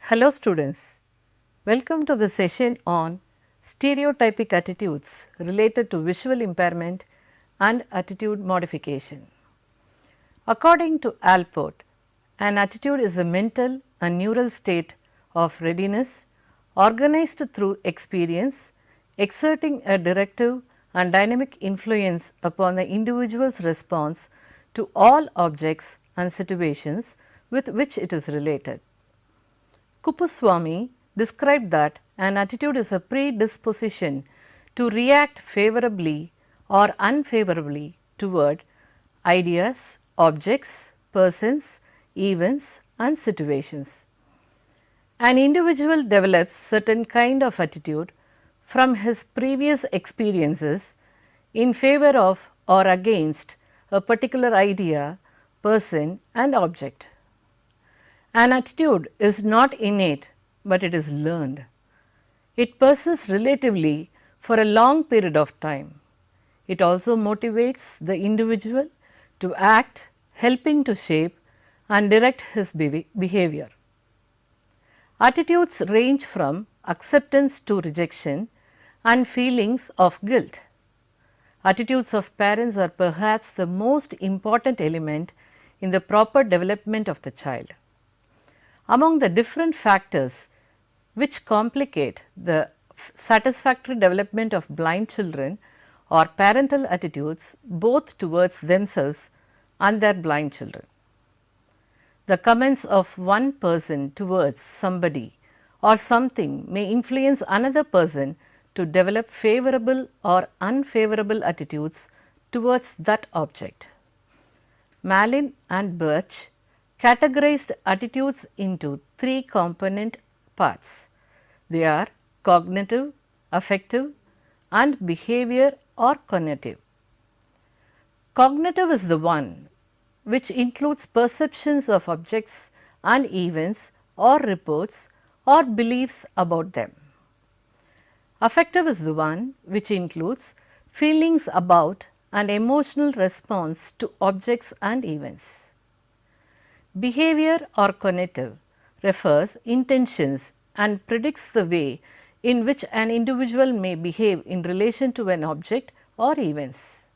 Hello students, welcome to the session on stereotypic attitudes related to visual impairment and attitude modification. According to Alport, an attitude is a mental and neural state of readiness organized through experience, exerting a directive and dynamic influence upon the individual's response to all objects and situations with which it is related. Kuppuswamy described that an attitude is a predisposition to react favorably or unfavorably toward ideas, objects, persons, events and situations. An individual develops certain kind of attitude from his previous experiences in favor of or against a particular idea, person and object. An attitude is not innate, but it is learned. It persists relatively for a long period of time. It also motivates the individual to act, helping to shape and direct his behavior. Attitudes range from acceptance to rejection and feelings of guilt. Attitudes of parents are perhaps the most important element in the proper development of the child. Among the different factors which complicate the satisfactory development of blind children are parental attitudes both towards themselves and their blind children. The comments of one person towards somebody or something may influence another person to develop favorable or unfavorable attitudes towards that object. Malin and Birch categorized attitudes into three component parts. They are cognitive, affective and behavior or cognitive. Cognitive is the one which includes perceptions of objects and events or reports or beliefs about them. Affective is the one which includes feelings about and emotional response to objects and events. Behavior or cognitive refers intentions and predicts the way in which an individual may behave in relation to an object or events.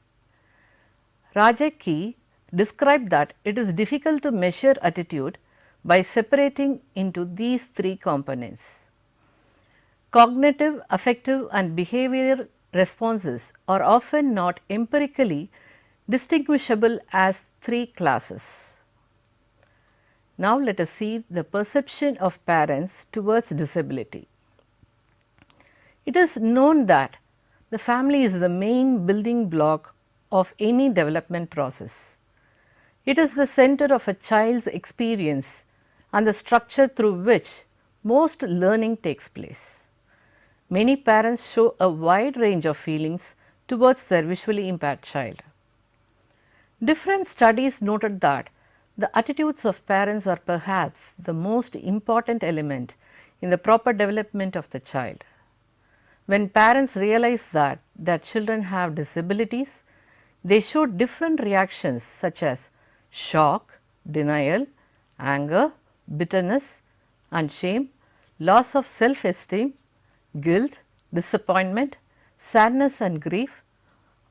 Rajecki described that it is difficult to measure attitude by separating into these three components. Cognitive, affective and behavioral responses are often not empirically distinguishable as three classes. Now, let us see the perception of parents towards disability. It is known that the family is the main building block of any development process. It is the center of a child's experience and the structure through which most learning takes place. Many parents show a wide range of feelings towards their visually impaired child. Different studies noted that the attitudes of parents are perhaps the most important element in the proper development of the child. When parents realize that their children have disabilities, they show different reactions such as shock, denial, anger, bitterness and shame, loss of self-esteem, guilt, disappointment, sadness and grief.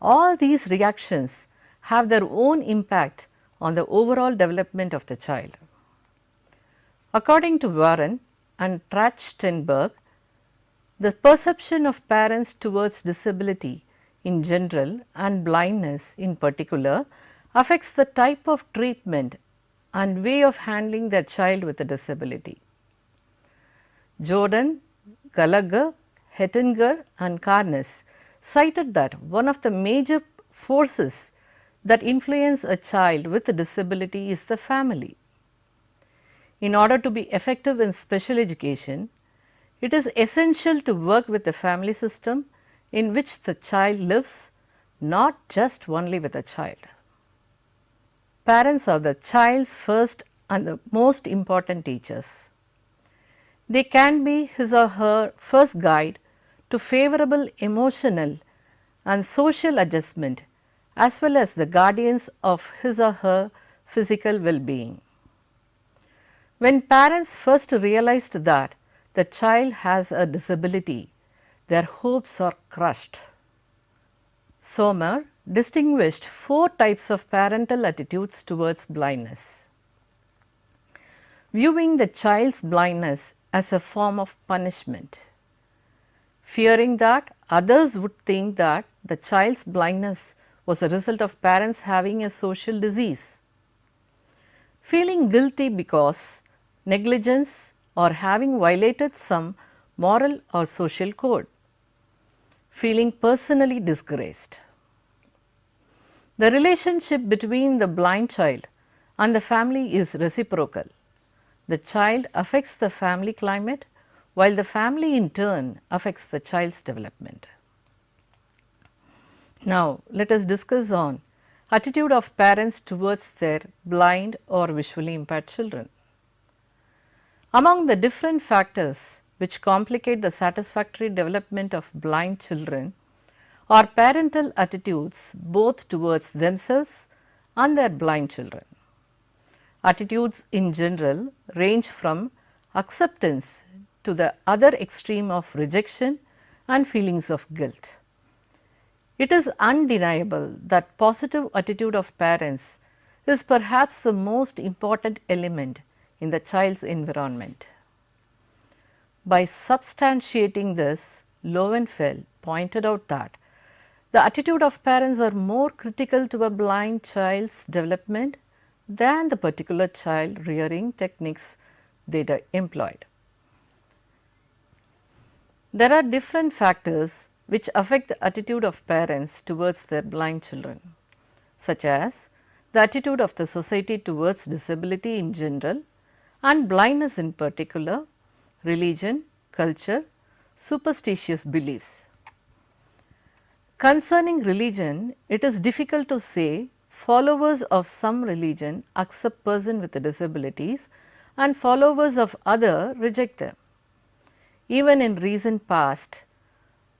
All these reactions have their own impact on the overall development of the child. According to Warren and Trachtenberg, the perception of parents towards disability in general and blindness in particular affects the type of treatment and way of handling their child with a disability. Jordan, Gallagher, Hettinger and Carnes cited that one of the major forces that influence a child with a disability is the family. In order to be effective in special education, it is essential to work with the family system in which the child lives, not just only with a child. Parents are the child's first and the most important teachers. They can be his or her first guide to favorable emotional and social adjustment as well as the guardians of his or her physical well-being. When parents first realized that the child has a disability, their hopes are crushed. Sommer distinguished 4 types of parental attitudes towards blindness. Viewing the child's blindness as a form of punishment, fearing that others would think that the child's blindness was a result of parents having a social disease, feeling guilty because negligence or having violated some moral or social code, feeling personally disgraced. The relationship between the blind child and the family is reciprocal. The child affects the family climate, while the family in turn affects the child's development. Now, let us discuss on attitude of parents towards their blind or visually impaired children. Among the different factors which complicate the satisfactory development of blind children are parental attitudes both towards themselves and their blind children. Attitudes in general range from acceptance to the other extreme of rejection and feelings of guilt. It is undeniable that positive attitude of parents is perhaps the most important element in the child's environment. By substantiating this, Lowenfeld pointed out that the attitude of parents are more critical to a blind child's development than the particular child rearing techniques they employed. There are different factors which affect the attitude of parents towards their blind children, such as the attitude of the society towards disability in general and blindness in particular, religion, culture, superstitious beliefs. Concerning religion, it is difficult to say followers of some religion accept persons with disabilities and followers of other reject them. Even in recent past,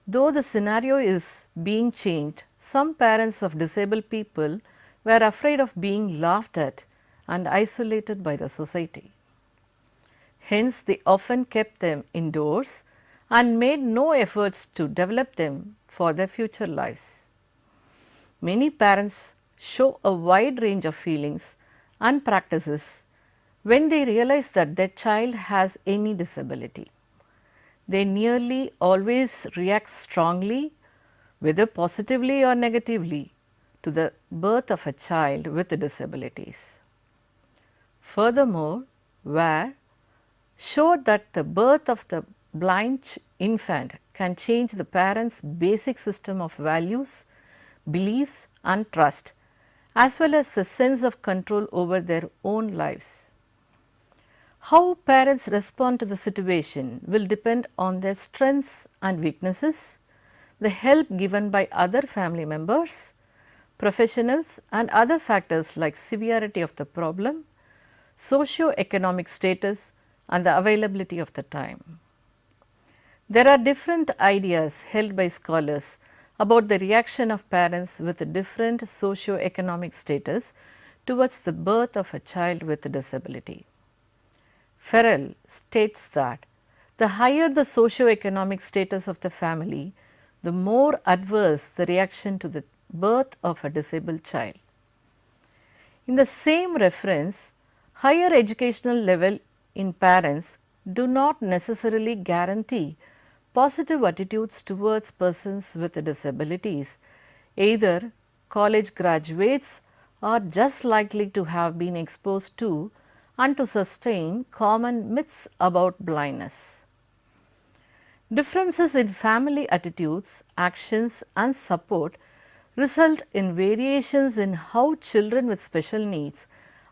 though the scenario is being changed, some parents of disabled people were afraid of being laughed at and isolated by the society. Hence, they often kept them indoors and made no efforts to develop them for their future lives. Many parents show a wide range of feelings and practices when they realize that their child has any disability. They nearly always react strongly, whether positively or negatively, to the birth of a child with disabilities. Furthermore, Ware showed that the birth of the blind infant can change the parents' basic system of values, beliefs and trust, as well as the sense of control over their own lives. How parents respond to the situation will depend on their strengths and weaknesses, the help given by other family members, professionals and other factors like severity of the problem, socio-economic status and the availability of the time. There are different ideas held by scholars about the reaction of parents with different socio-economic status towards the birth of a child with a disability. Farrell states that the higher the socio-economic status of the family, the more adverse the reaction to the birth of a disabled child. In the same reference, higher educational level in parents do not necessarily guarantee positive attitudes towards persons with disabilities. Either college graduates are just likely to have been exposed to and to sustain common myths about blindness. Differences in family attitudes, actions and support result in variations in how children with special needs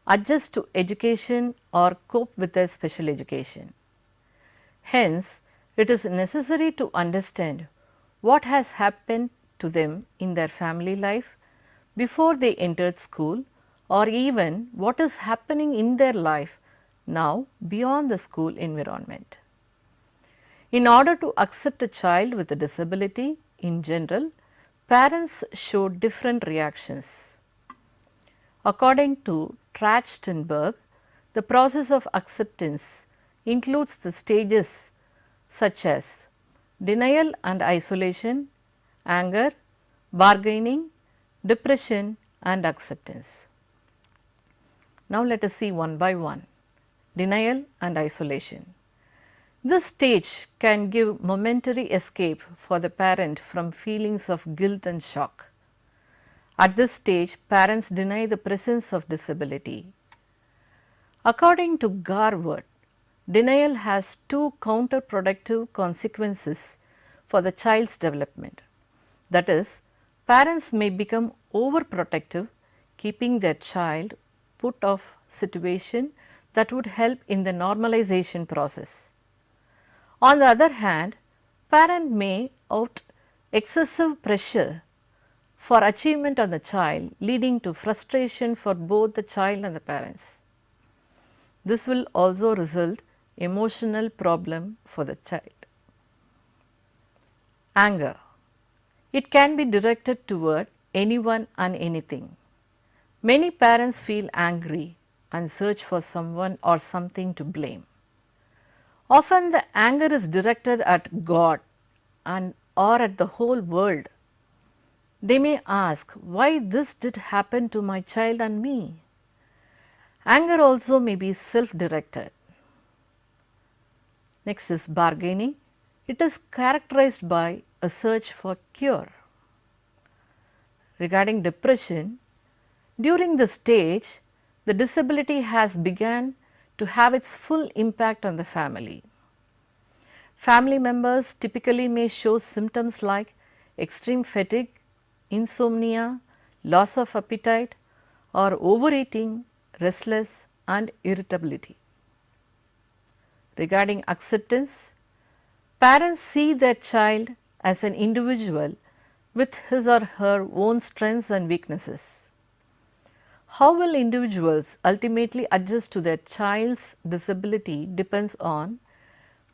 adjust to education or cope with their special education. Hence, it is necessary to understand what has happened to them in their family life before they entered school, or even what is happening in their life now beyond the school environment. In order to accept a child with a disability in general, parents show different reactions. According to Trachtenberg, The process of acceptance includes the stages such as denial and isolation, anger, bargaining, depression and acceptance. Now, let us see one by one. Denial and isolation. This stage can give momentary escape for the parent from feelings of guilt and shock. At this stage, parents deny the presence of disability. According to Garwood, denial has two counterproductive consequences for the child's development. That is, parents may become overprotective, keeping their child put off situation that would help in the normalization process. On the other hand, parent may out excessive pressure for achievement on the child, leading to frustration for both the child and the parents. This will also result emotional problem for the child. Anger. It can be directed toward anyone and anything. Many parents feel angry and search for someone or something to blame. Often the anger is directed at God and or at the whole world. They may ask, why this did happen to my child and me? Anger also may be self-directed. Next is bargaining. It is characterized by a search for cure. Regarding depression, during this stage, the disability has begun to have its full impact on the family. Family members typically may show symptoms like extreme fatigue, insomnia, loss of appetite, or overeating, restless and irritability. Regarding acceptance, parents see their child as an individual with his or her own strengths and weaknesses. How will individuals ultimately adjust to their child's disability depends on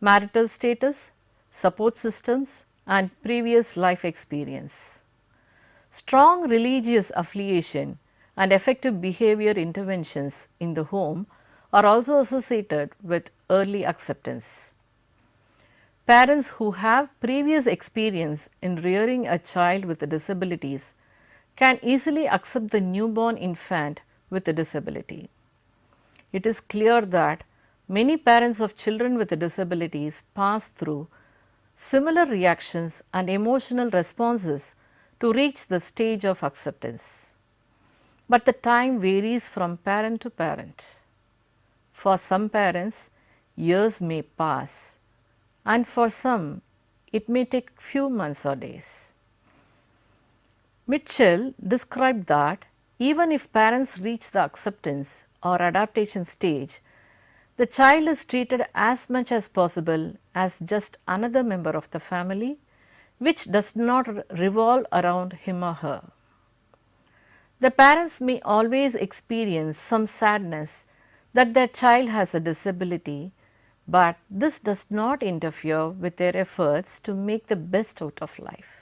marital status, support systems and previous life experience. Strong religious affiliation and effective behavior interventions in the home are also associated with early acceptance. Parents who have previous experience in rearing a child with disabilities can easily accept the newborn infant with a disability. It is clear that many parents of children with disabilities pass through similar reactions and emotional responses to reach the stage of acceptance. But the time varies from parent to parent. For some parents, years may pass, and for some, it may take few months or days. Mitchell described that even if parents reach the acceptance or adaptation stage, the child is treated as much as possible as just another member of the family, which does not revolve around him or her. The parents may always experience some sadness that their child has a disability, but this does not interfere with their efforts to make the best out of life.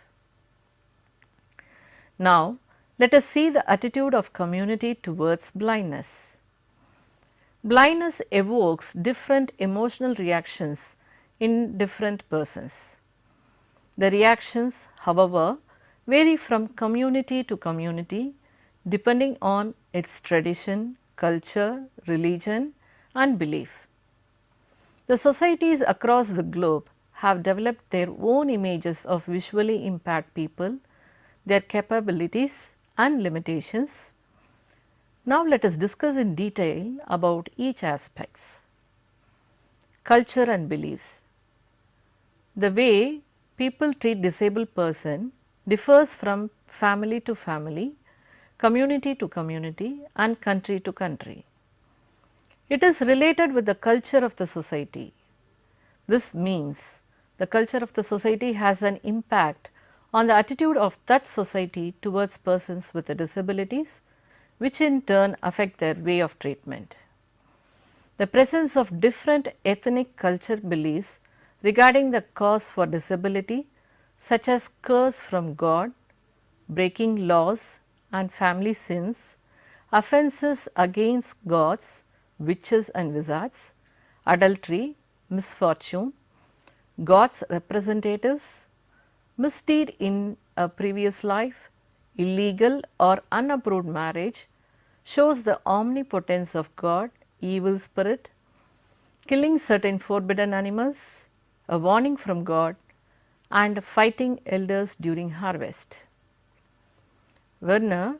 Now, let us see the attitude of community towards blindness. Blindness evokes different emotional reactions in different persons. The reactions, however, vary from community to community depending on its tradition, culture, religion and belief. The societies across the globe have developed their own images of visually impaired people, their capabilities and limitations. Now, let us discuss in detail about each aspects. Culture and beliefs. The way people treat disabled person differs from family to family, community to community and country to country. It is related with the culture of the society. This means the culture of the society has an impact on the attitude of that society towards persons with disabilities, which in turn affect their way of treatment. The presence of different ethnic culture beliefs regarding the cause for disability, such as curse from God, breaking laws and family sins, offences against gods, witches and wizards, adultery, misfortune, God's representatives, misdeed in a previous life, illegal or unapproved marriage, shows the omnipotence of God, evil spirit, killing certain forbidden animals, a warning from God, and fighting elders during harvest. Werner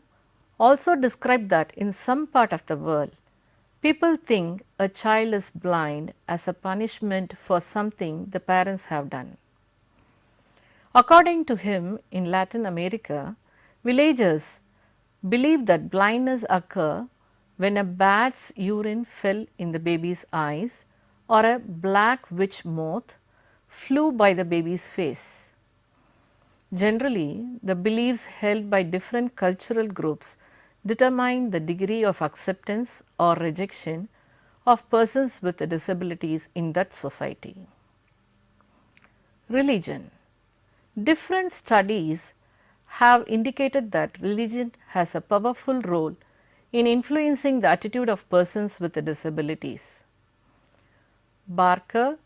also described that in some part of the world, people think a child is blind as a punishment for something the parents have done. According to him, in Latin America, villagers believe that blindness occurs when a bat's urine fell in the baby's eyes or a black witch moth flew by the baby's face. Generally, the beliefs held by different cultural groups determine the degree of acceptance or rejection of persons with disabilities in that society. Religion. Different studies have indicated that religion has a powerful role in influencing the attitude of persons with disabilities. Barker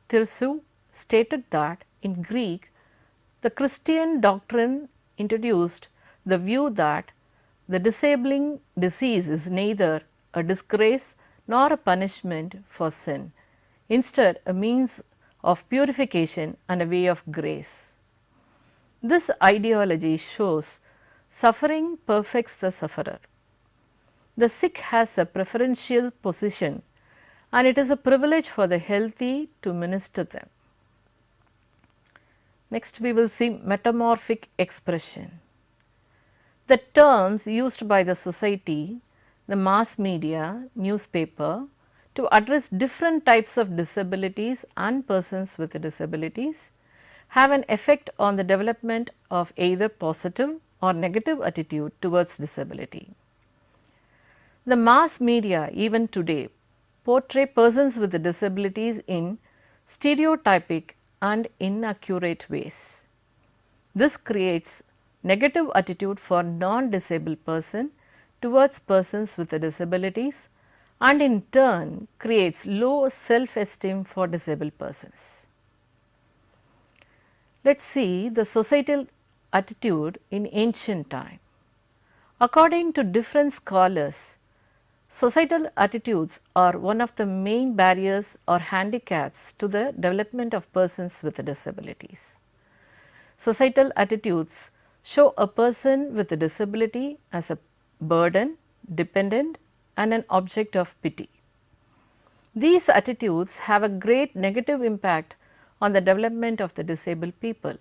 Tirsu stated that in Greek, the Christian doctrine introduced the view that the disabling disease is neither a disgrace nor a punishment for sin, instead a means of purification and a way of grace. This ideology shows suffering perfects the sufferer. The sick has a preferential position and it is a privilege for the healthy to minister them. Next we will see metamorphic expression. The terms used by the society, the mass media, newspaper to address different types of disabilities and persons with disabilities have an effect on the development of either positive or negative attitude towards disability. The mass media even today portray persons with disabilities in stereotypic and inaccurate ways. This creates negative attitude for non-disabled person towards persons with disabilities and in turn creates low self-esteem for disabled persons. Let us see the societal attitude in ancient time. According to different scholars, societal attitudes are one of the main barriers or handicaps to the development of persons with disabilities. Societal attitudes show a person with a disability as a burden, dependent and an object of pity. These attitudes have a great negative impact on the development of the disabled people.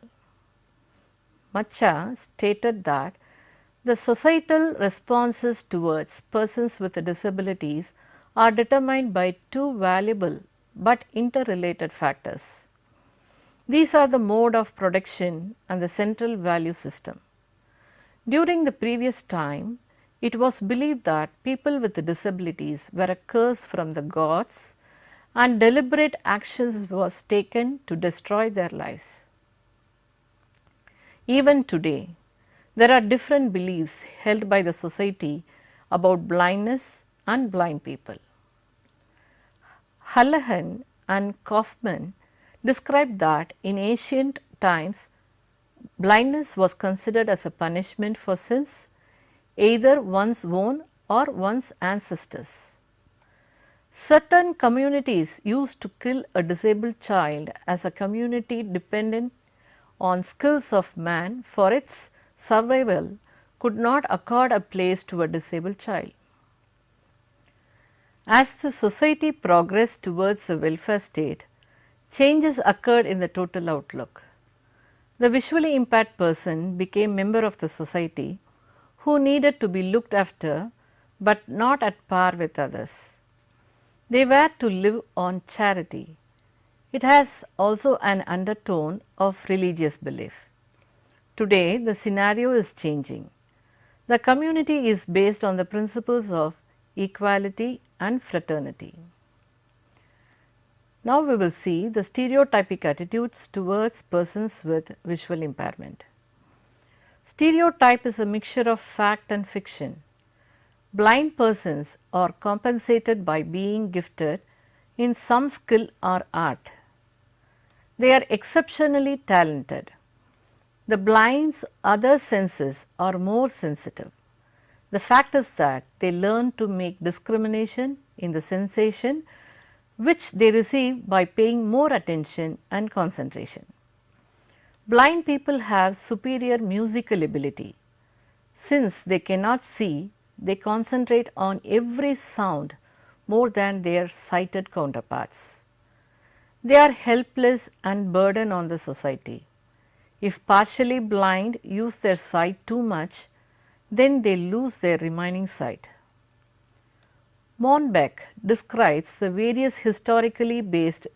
Macha stated that the societal responses towards persons with disabilities are determined by two valuable but interrelated factors. These are the mode of production and the central value system. During the previous time, it was believed that people with disabilities were a curse from the gods and deliberate actions was taken to destroy their lives. Even today, there are different beliefs held by the society about blindness and blind people. Hallahan and Kaufman described that in ancient times, blindness was considered as a punishment for sins, either one's own or one's ancestors. Certain communities used to kill a disabled child as a community dependent on skills of man for its survival could not accord a place to a disabled child. As the society progressed towards a welfare state, changes occurred in the total outlook. The visually impaired person became member of the society who needed to be looked after but not at par with others. They were to live on charity. It has also an undertone of religious belief. Today, the scenario is changing. The community is based on the principles of equality and fraternity. Now, we will see the stereotypic attitudes towards persons with visual impairment. Stereotype is a mixture of fact and fiction. blind persons are compensated by being gifted in some skill or art. They are exceptionally talented. The blind's other senses are more sensitive. The fact is that they learn to make discrimination in the sensation which they receive by paying more attention and concentration. Blind people have superior musical ability. Since they cannot see, they concentrate on every sound more than their sighted counterparts. They are helpless and burden on the society. If partially blind use their sight too much, then they lose their remaining sight. Monbeck describes the various historically based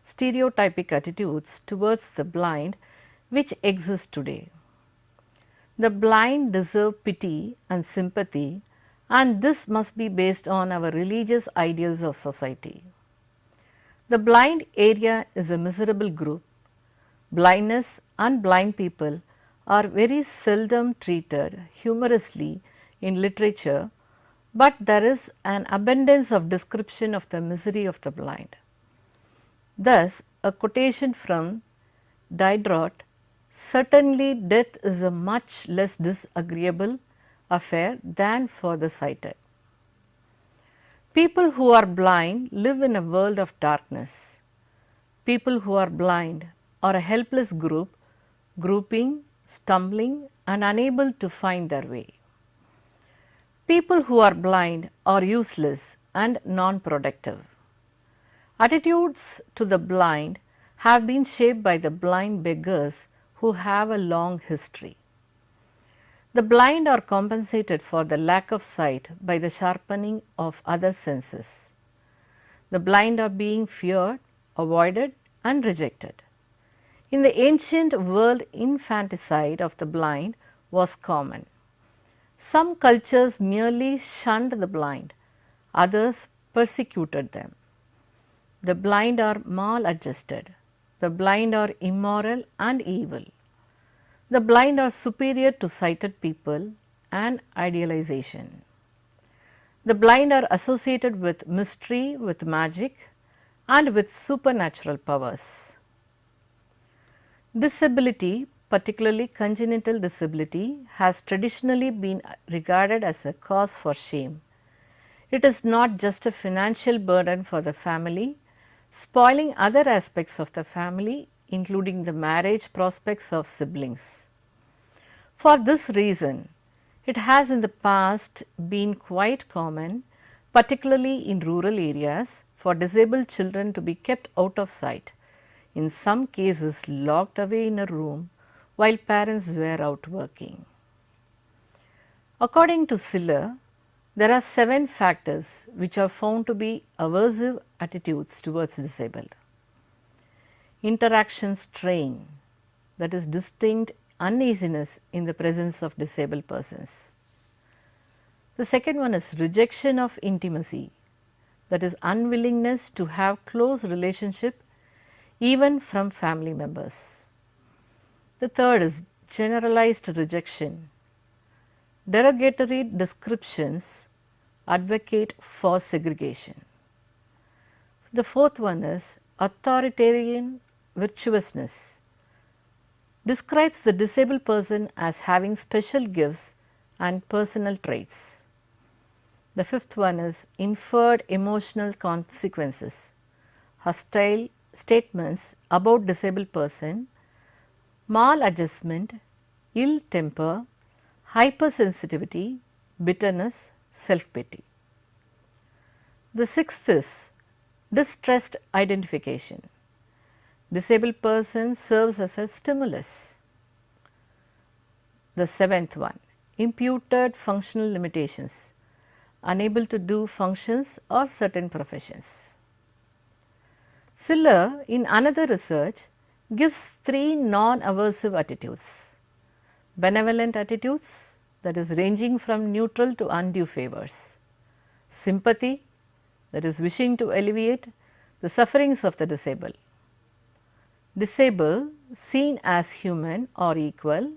stereotypic attitudes towards the blind which exist today. The blind deserve pity and sympathy, and this must be based on our religious ideals of society. The blind area is a miserable group. Blindness and blind people are very seldom treated humorously in literature, but there is an abundance of description of the misery of the blind. Thus, a quotation from Diderot, "Certainly death is a much less disagreeable affair than for the sighted." People who are blind live in a world of darkness. People who are blind are a helpless group, grouping, stumbling, and unable to find their way. People who are blind are useless and non-productive. Attitudes to the blind have been shaped by the blind beggars who have a long history. The blind are compensated for the lack of sight by the sharpening of other senses. The blind are being feared, avoided, and rejected. In the ancient world, infanticide of the blind was common. Some cultures merely shunned the blind, others persecuted them. The blind are maladjusted, the blind are immoral and evil. The blind are superior to sighted people and idealization. The blind are associated with mystery, with magic, and with supernatural powers. Disability, particularly congenital disability, has traditionally been regarded as a cause for shame. It is not just a financial burden for the family, spoiling other aspects of the family, including the marriage prospects of siblings. For this reason, it has in the past been quite common, particularly in rural areas, for disabled children to be kept out of sight, in some cases locked away in a room while parents were out working. According to Siller, there are 7 factors which are found to be aversive attitudes towards disabled. Interaction strain, that is distinct uneasiness in the presence of disabled persons. The second one is rejection of intimacy, that is unwillingness to have close relationship even from family members. The third is generalized rejection. Derogatory descriptions advocate for segregation. The fourth one is authoritarian virtuousness. Describes the disabled person as having special gifts and personal traits. The fifth one is inferred emotional consequences. Hostile statements about disabled person, maladjustment, ill temper, hypersensitivity, bitterness, self-pity. The sixth is distressed identification. Disabled person serves as a stimulus. The seventh one, imputed functional limitations, unable to do functions or certain professions. Siller, in another research, gives 3 non-aversive attitudes. Benevolent attitudes, that is ranging from neutral to undue favors. Sympathy, that is wishing to alleviate the sufferings of the disabled. Disabled, seen as human or equal.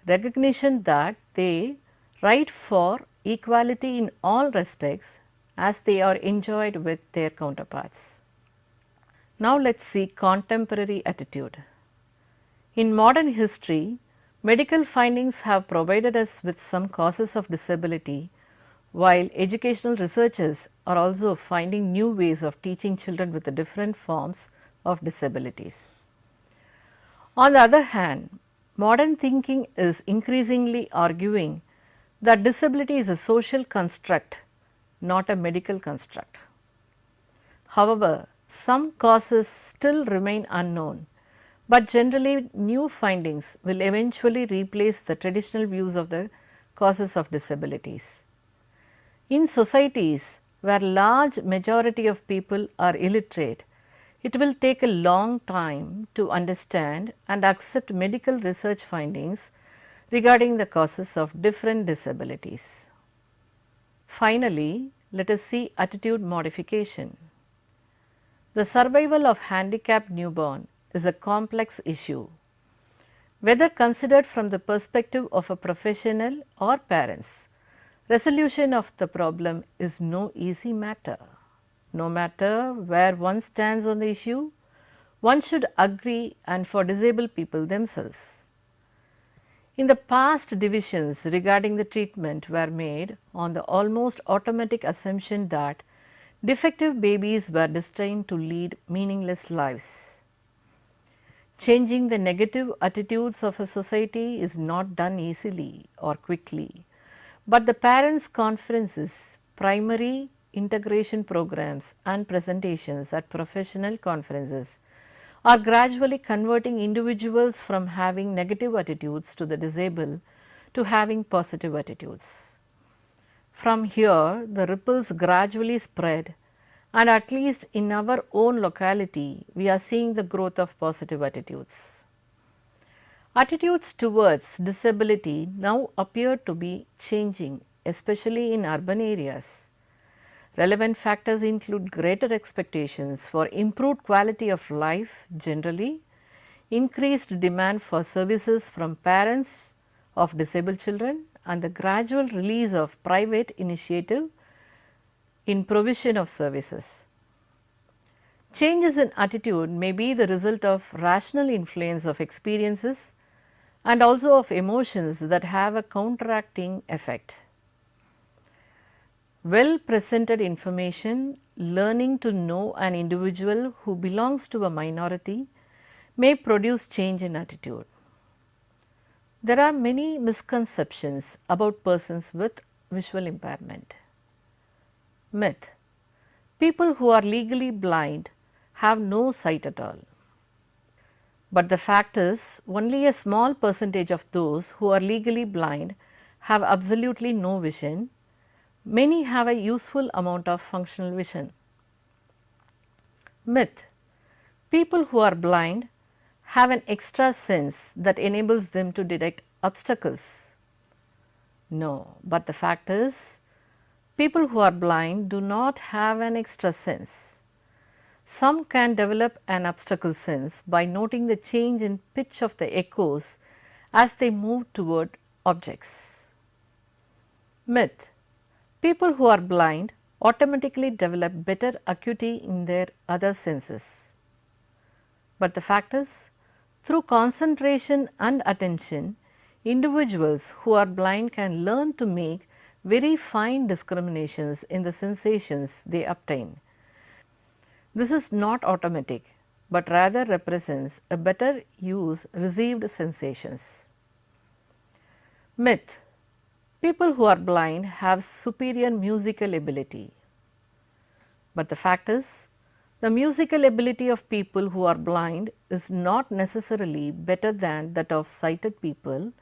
Recognition that they right for equality in all respects as they are enjoyed with their counterparts. Now let us see contemporary attitude. In modern history, medical findings have provided us with some causes of disability, while educational researchers are also finding new ways of teaching children with the different forms of disabilities. On the other hand, modern thinking is increasingly arguing that disability is a social construct, not a medical construct. However, some causes still remain unknown, but generally new findings will eventually replace the traditional views of the causes of disabilities. In societies where large majority of people are illiterate, it will take a long time to understand and accept medical research findings regarding the causes of different disabilities. Finally, let us see attitude modification. The survival of handicapped newborn is a complex issue. Whether considered from the perspective of a professional or parents, resolution of the problem is no easy matter. No matter where one stands on the issue, one should agree and for disabled people themselves. In the past, divisions regarding the treatment were made on the almost automatic assumption that defective babies were destined to lead meaningless lives. Changing the negative attitudes of a society is not done easily or quickly, but the parents' conferences, primary integration programs and presentations at professional conferences are gradually converting individuals from having negative attitudes to the disabled to having positive attitudes. From here, the ripples gradually spread, and at least in our own locality, we are seeing the growth of positive attitudes. Attitudes towards disability now appear to be changing, especially in urban areas. Relevant factors include greater expectations for improved quality of life generally, increased demand for services from parents of disabled children, and the gradual release of private initiative in provision of services. Changes in attitude may be the result of rational influence of experiences and also of emotions that have a counteracting effect. Well presented information, learning to know an individual who belongs to a minority may produce change in attitude. There are many misconceptions about persons with visual impairment. Myth: people who are legally blind have no sight at all. But the fact is, only a small percentage of those who are legally blind have absolutely no vision. Many have a useful amount of functional vision. Myth: people who are blind have an extra sense that enables them to detect obstacles. No, but the fact is, people who are blind do not have an extra sense. Some can develop an obstacle sense by noting the change in pitch of the echoes as they move toward objects. Myth: people who are blind automatically develop better acuity in their other senses. But the fact is, through concentration and attention, individuals who are blind can learn to make very fine discriminations in the sensations they obtain. This is not automatic, but rather represents a better use received sensations. Myth: people who are blind have superior musical ability. But the fact is, the musical ability of people who are blind is not necessarily better than that of sighted people,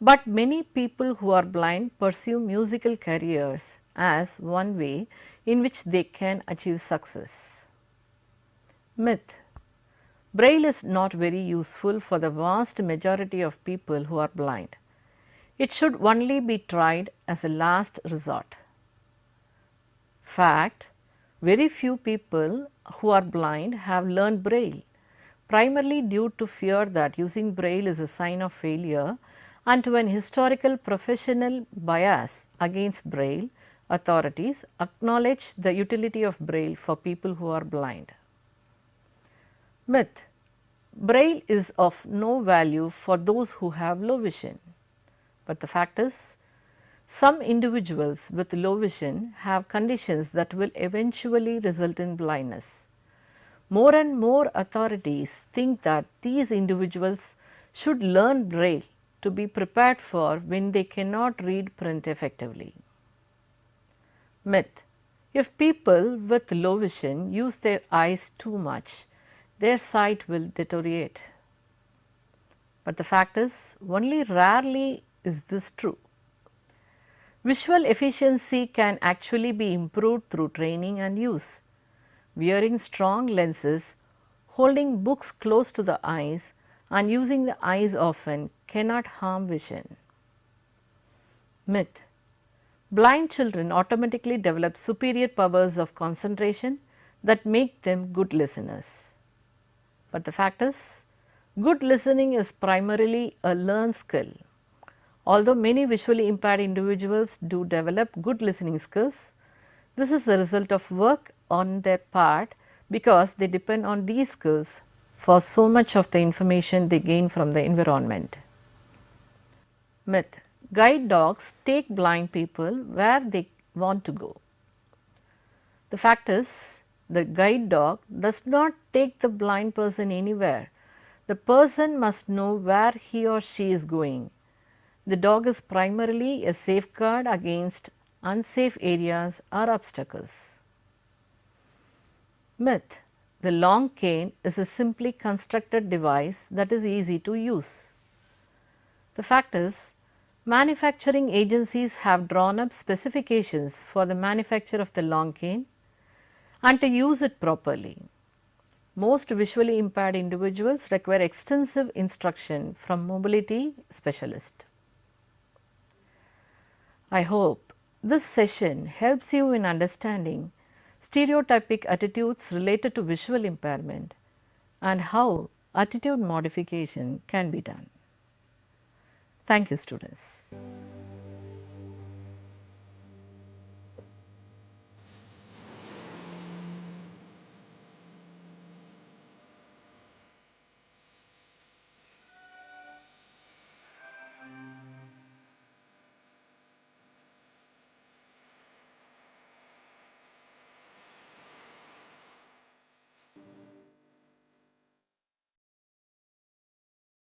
but many people who are blind pursue musical careers as one way in which they can achieve success. Myth: Braille is not very useful for the vast majority of people who are blind. It should only be tried as a last resort. Fact: very few people who are blind have learned Braille, primarily due to fear that using Braille is a sign of failure and to an historical professional bias against Braille, authorities acknowledge the utility of Braille for people who are blind. Myth: Braille is of no value for those who have low vision. But the fact is, some individuals with low vision have conditions that will eventually result in blindness. More and more authorities think that these individuals should learn Braille to be prepared for when they cannot read print effectively. Myth: If people with low vision use their eyes too much, their sight will deteriorate. But the fact is, only rarely is this true. Visual efficiency can actually be improved through training and use. Wearing strong lenses, holding books close to the eyes, and using the eyes often cannot harm vision. Myth: Blind children automatically develop superior powers of concentration that make them good listeners. But the fact is, good listening is primarily a learned skill. Although many visually impaired individuals do develop good listening skills, this is the result of work on their part because they depend on these skills for so much of the information they gain from the environment. Myth: Guide dogs take blind people where they want to go. The fact is, the guide dog does not take the blind person anywhere. The person must know where he or she is going. The dog is primarily a safeguard against unsafe areas or obstacles. Myth: The long cane is a simply constructed device that is easy to use. The fact is, manufacturing agencies have drawn up specifications for the manufacture of the long cane and to use it properly. Most visually impaired individuals require extensive instruction from mobility specialists. I hope this session helps you in understanding stereotypic attitudes related to visual impairment and how attitude modification can be done. Thank you, students.